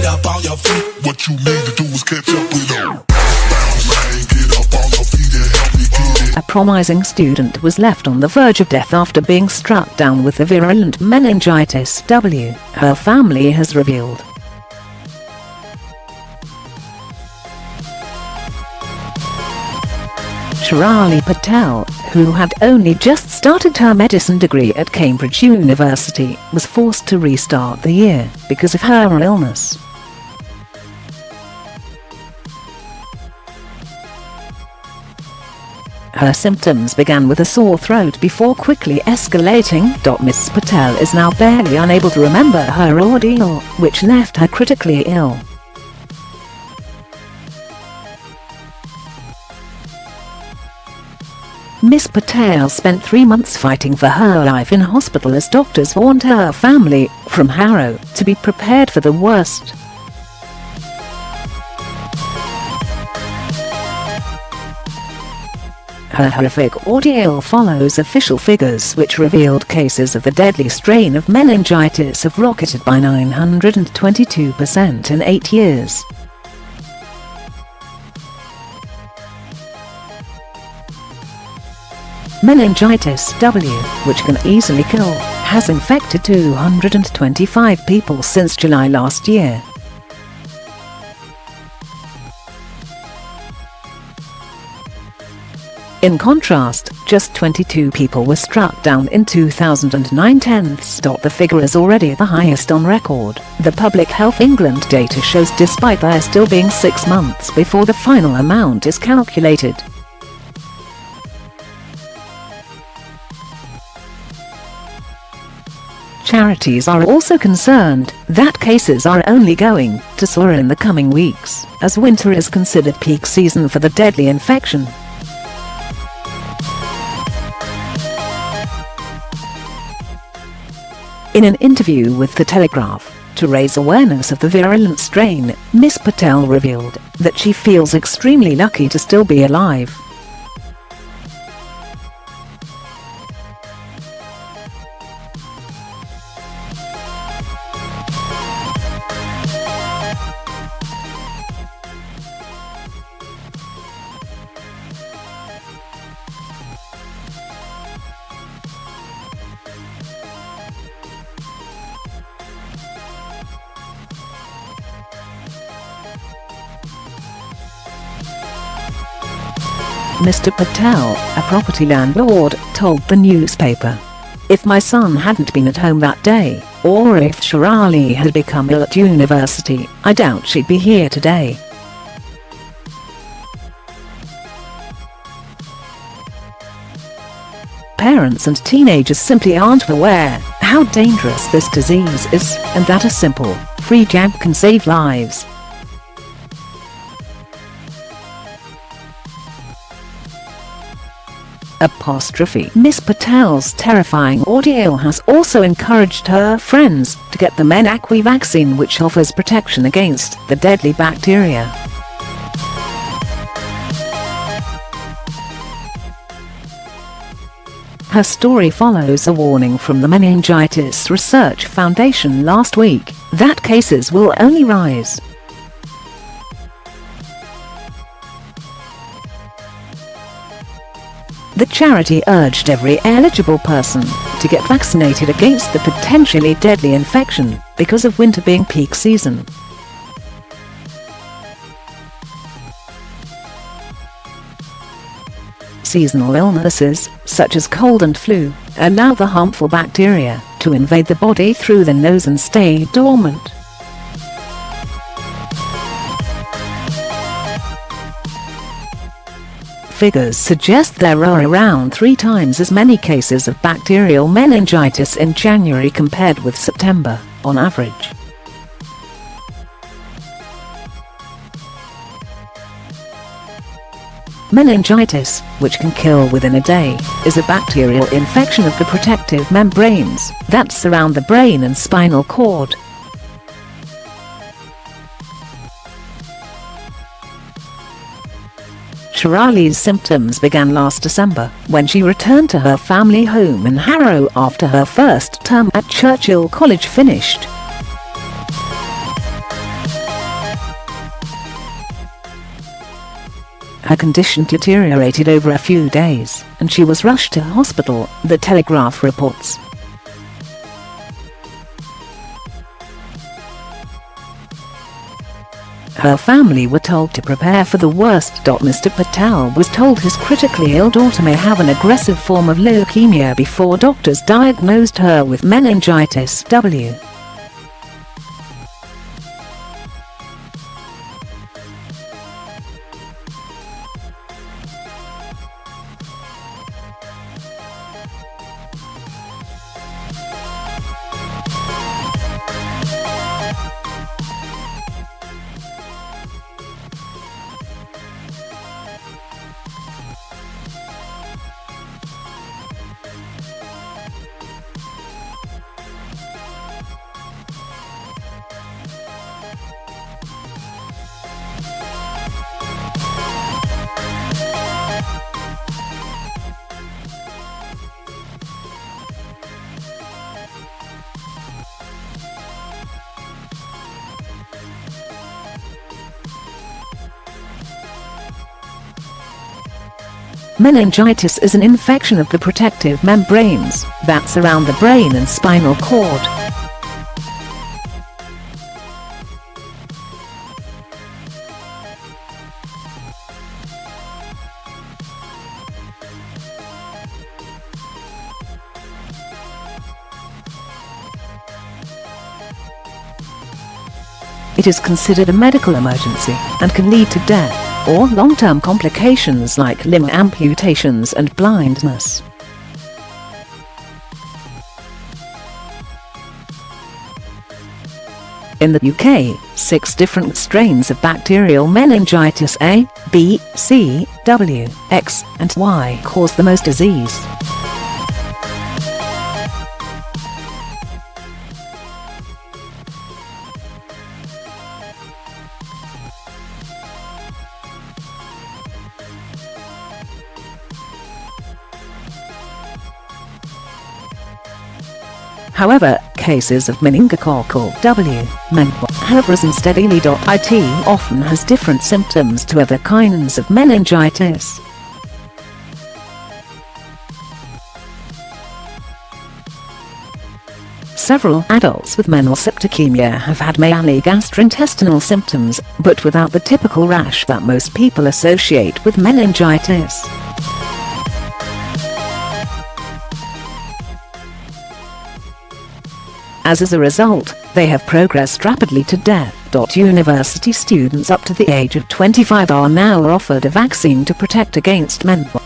get up on your feet. What you need to do is catch up with her. Bounce, man, get up on your feet and help me get it. A promising student was left on the verge of death after being struck down with the virulent meningitis W, her family has revealed. Miss Patel, who had only just started her medicine degree at Cambridge University, was forced to restart the year because of her illness. Her symptoms began with a sore throat before quickly escalating. Miss Patel is now barely unable to remember her ordeal, which left her critically ill. Miss Patel spent 3 months fighting for her life in hospital as doctors warned her family, from Harrow, to be prepared for the worst. Her horrific ordeal follows official figures which revealed cases of the deadly strain of meningitis have rocketed by 922% in 8 years. Meningitis W, which can easily kill, has infected 225 people since July last year. In contrast, just 22 people were struck down in 2009. The figure is already the highest on record. The Public Health England data shows despite there still being 6 months before the final amount is calculated. Charities are also concerned that cases are only going to soar in the coming weeks, as winter is considered peak season for the deadly infection. In an interview with the Telegraph, to raise awareness of the virulent strain, Miss Patel revealed that she feels extremely lucky to still be alive. Mr Patel, a property landlord, told the newspaper, "If my son hadn't been at home that day, or if Shirali had become ill at university, I doubt she'd be here today." Parents and teenagers simply aren't aware how dangerous this disease is, and that a simple, free jab can save lives. Miss Patel's terrifying ordeal has also encouraged her friends to get the Men ACWY vaccine, which offers protection against the deadly bacteria. Her story follows a warning from the Meningitis Research Foundation last week that cases will only rise. The charity urged every eligible person to get vaccinated against the potentially deadly infection because of winter being peak season. Seasonal illnesses, such as cold and flu, allow the harmful bacteria to invade the body through the nose and stay dormant. Figures suggest there are around 3 times as many cases of bacterial meningitis in January compared with September, on average. Meningitis, which can kill within a day, is a bacterial infection of the protective membranes that surround the brain and spinal cord. Shirali's symptoms began last December, when she returned to her family home in Harrow after her first term at Churchill College finished. Her condition deteriorated over a few days, and she was rushed to hospital, the Telegraph reports. Her family were told to prepare for the worst. Mr Patel was told his critically ill daughter may have an aggressive form of leukemia before doctors diagnosed her with meningitis W. Meningitis is an infection of the protective membranes that surround the brain and spinal cord. It is considered a medical emergency and can lead to death or long-term complications like limb amputations and blindness. In the UK, 6 different strains of bacterial meningitis A, B, C, W, X, and Y cause the most disease. However, cases of meningococcal W.Meningitis have risen steadily. It often has different symptoms to other kinds of meningitis. Several adults with mental septicemia have had mainly gastrointestinal symptoms, but without the typical rash that most people associate with meningitis. As a result, they have progressed rapidly to death. University students up to the age of 25 are now offered a vaccine to protect against meningitis.